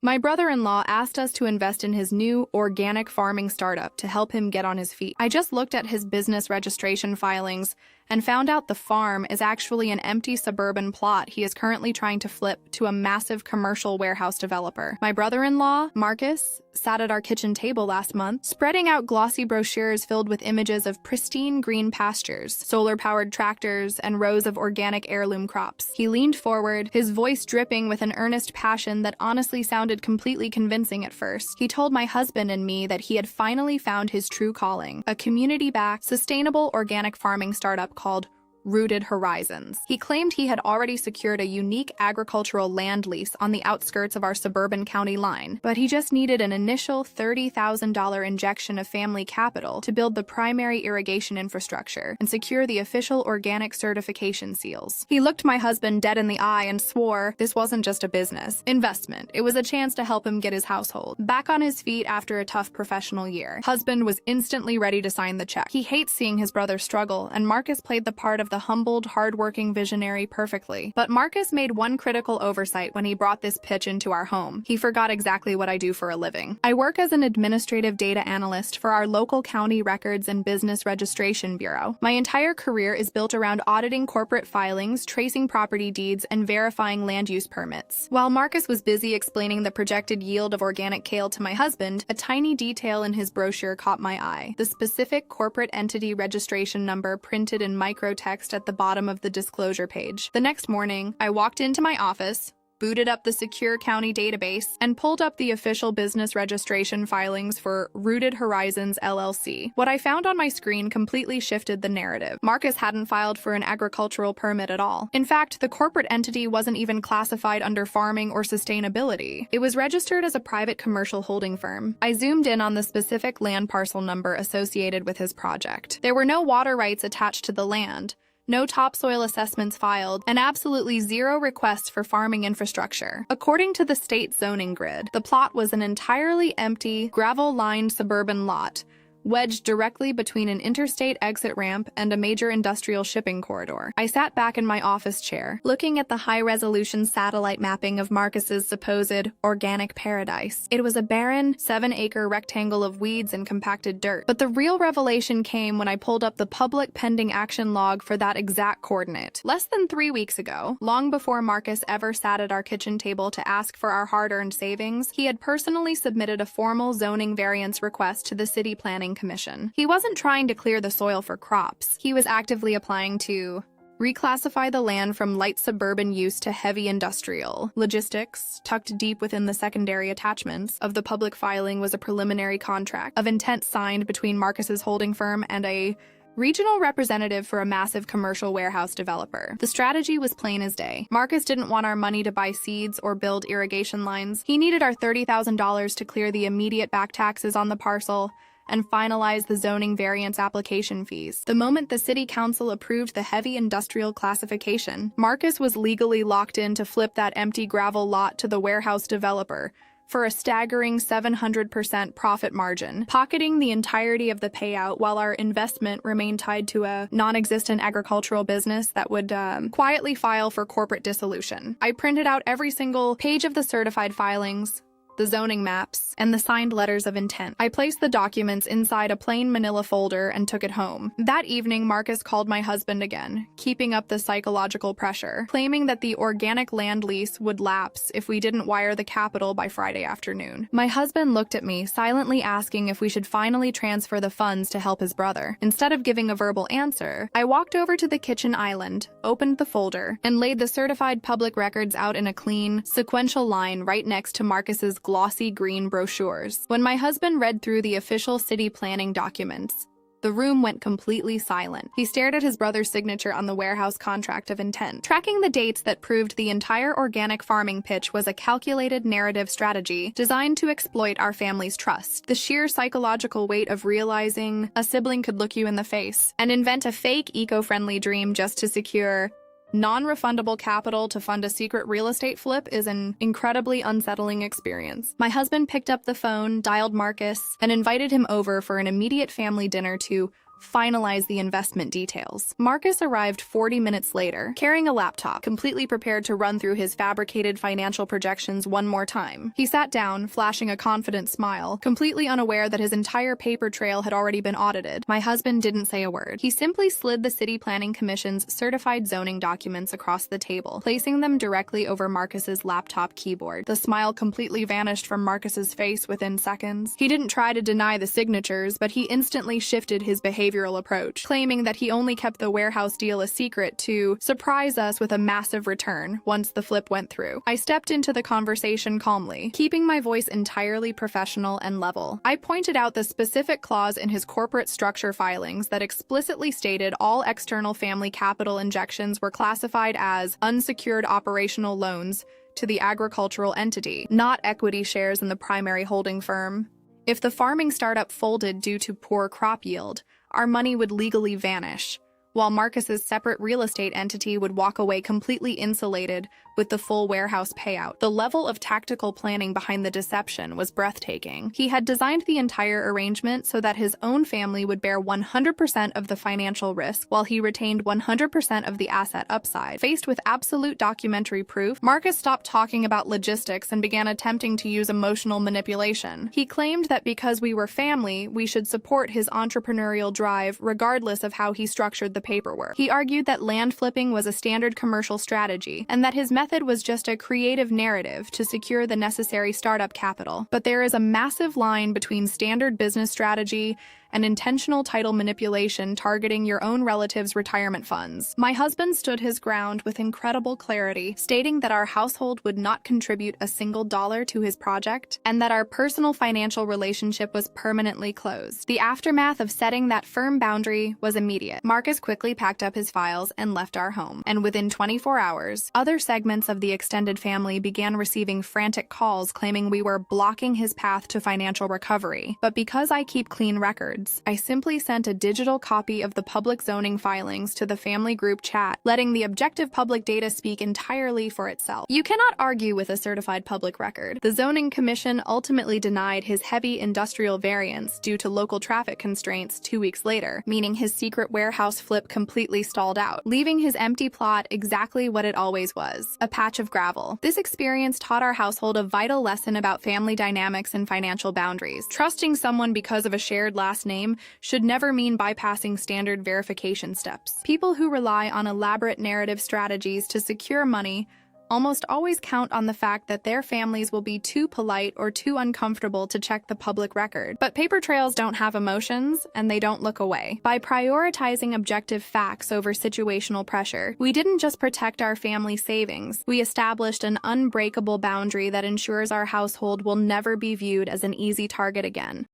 My brother-in-law asked us to invest in his new organic farming startup to help him get on his feet. I just looked at his business registration filings and found out the farm is actually an empty suburban plot he is currently trying to flip to a massive commercial warehouse developer. My brother-in-law, Marcus, sat at our kitchen table last month, spreading out glossy brochures filled with images of pristine green pastures, solar-powered tractors, and rows of organic heirloom crops. He leaned forward, his voice dripping with an earnest passion that honestly sounded completely convincing at first. He told my husband and me that he had finally found his true calling, a community-backed, sustainable organic farming startup called Rooted Horizons. He claimed he had already secured a unique agricultural land lease on the outskirts of our suburban county line, but he just needed an initial $30,000 injection of family capital to build the primary irrigation infrastructure and secure the official organic certification seals. He looked my husband dead in the eye and swore this wasn't just a business investment. It was a chance to help him get his household back on his feet after a tough professional year. Husband was instantly ready to sign the check. He hates seeing his brother struggle, and Marcus played the part of the humbled, hard-working visionary perfectly. But Marcus made one critical oversight when he brought this pitch into our home. He forgot exactly what I do for a living. I work as an administrative data analyst for our local county records and business registration bureau. My entire career is built around auditing corporate filings, tracing property deeds, and verifying land use permits. While Marcus was busy explaining the projected yield of organic kale to my husband, a tiny detail in his brochure caught my eye: the specific corporate entity registration number printed in microtext at the bottom of the disclosure page. The next morning, I walked into my office, booted up the secure county database, and pulled up the official business registration filings for Rooted Horizons LLC. What I found on my screen completely shifted the narrative. Marcus hadn't filed for an agricultural permit at all. In fact, the corporate entity wasn't even classified under farming or sustainability. It was registered as a private commercial holding firm. I zoomed in on the specific land parcel number associated with his project. There were no water rights attached to the land, no topsoil assessments filed, and absolutely zero requests for farming infrastructure. According to the state zoning grid, the plot was an entirely empty, gravel-lined suburban lot, wedged directly between an interstate exit ramp and a major industrial shipping corridor. I sat back in my office chair, looking at the high-resolution satellite mapping of Marcus's supposed organic paradise. It was a barren, 7-acre rectangle of weeds and compacted dirt. But the real revelation came when I pulled up the public pending action log for that exact coordinate. Less than 3 weeks ago, long before Marcus ever sat at our kitchen table to ask for our hard-earned savings, he had personally submitted a formal zoning variance request to the City Planning Commission. He wasn't trying to clear the soil for crops. He was actively applying to reclassify the land from light suburban use to heavy industrial. Logistics, tucked deep within the secondary attachments of the public filing, was a preliminary contract of intent signed between Marcus's holding firm and a regional representative for a massive commercial warehouse developer. The strategy was plain as day. Marcus didn't want our money to buy seeds or build irrigation lines. He needed our $30,000 to clear the immediate back taxes on the parcel and finalize the zoning variance application fees. The moment the city council approved the heavy industrial classification, Marcus was legally locked in to flip that empty gravel lot to the warehouse developer for a staggering 700% profit margin, pocketing the entirety of the payout while our investment remained tied to a non-existent agricultural business that would quietly file for corporate dissolution. I printed out every single page of the certified filings, the zoning maps, and the signed letters of intent. I placed the documents inside a plain manila folder and took it home. That evening, Marcus called my husband again, keeping up the psychological pressure, claiming that the organic land lease would lapse if we didn't wire the capital by Friday afternoon. My husband looked at me, silently asking if we should finally transfer the funds to help his brother. Instead of giving a verbal answer, I walked over to the kitchen island, opened the folder, and laid the certified public records out in a clean, sequential line right next to Marcus's glossy green brochures. When my husband read through the official city planning documents, the room went completely silent. He stared at his brother's signature on the warehouse contract of intent, tracking the dates that proved the entire organic farming pitch was a calculated narrative strategy designed to exploit our family's trust. The sheer psychological weight of realizing a sibling could look you in the face and invent a fake eco-friendly dream just to secure non-refundable capital to fund a secret real estate flip is an incredibly unsettling experience. My husband picked up the phone, dialed Marcus, and invited him over for an immediate family dinner to finalize the investment details. Marcus arrived 40 minutes later, carrying a laptop, completely prepared to run through his fabricated financial projections one more time. He sat down, flashing a confident smile, completely unaware that his entire paper trail had already been audited. My husband didn't say a word. He simply slid the City Planning Commission's certified zoning documents across the table, placing them directly over Marcus's laptop keyboard. The smile completely vanished from Marcus's face within seconds. He didn't try to deny the signatures, but he instantly shifted his behavioral approach, claiming that he only kept the warehouse deal a secret to surprise us with a massive return once the flip went through. I stepped into the conversation calmly, keeping my voice entirely professional and level. I pointed out the specific clause in his corporate structure filings that explicitly stated all external family capital injections were classified as unsecured operational loans to the agricultural entity, not equity shares in the primary holding firm. If the farming startup folded due to poor crop yield, our money would legally vanish, while Marcus's separate real estate entity would walk away completely insulated with the full warehouse payout. The level of tactical planning behind the deception was breathtaking. He had designed the entire arrangement so that his own family would bear 100% of the financial risk, while he retained 100% of the asset upside. Faced with absolute documentary proof, Marcus stopped talking about logistics and began attempting to use emotional manipulation. He claimed that because we were family, we should support his entrepreneurial drive regardless of how he structured the paperwork. He argued that land flipping was a standard commercial strategy, and that his method was just a creative narrative to secure the necessary startup capital. But there is a massive line between standard business strategy and intentional title manipulation targeting your own relatives' retirement funds. My husband stood his ground with incredible clarity, stating that our household would not contribute a single dollar to his project, and that our personal financial relationship was permanently closed. The aftermath of setting that firm boundary was immediate. Marcus quickly packed up his files and left our home, and within 24 hours, other segments of the extended family began receiving frantic calls claiming we were blocking his path to financial recovery. But because I keep clean records, I simply sent a digital copy of the public zoning filings to the family group chat, letting the objective public data speak entirely for itself. You cannot argue with a certified public record. The zoning commission ultimately denied his heavy industrial variance due to local traffic constraints 2 weeks later, meaning his secret warehouse flip completely stalled out, leaving his empty plot exactly what it always was, a patch of gravel. This experience taught our household a vital lesson about family dynamics and financial boundaries. Trusting someone because of a shared last name should never mean bypassing standard verification steps. People who rely on elaborate narrative strategies to secure money almost always count on the fact that their families will be too polite or too uncomfortable to check the public record. But paper trails don't have emotions, and they don't look away. By prioritizing objective facts over situational pressure, we didn't just protect our family savings, we established an unbreakable boundary that ensures our household will never be viewed as an easy target again.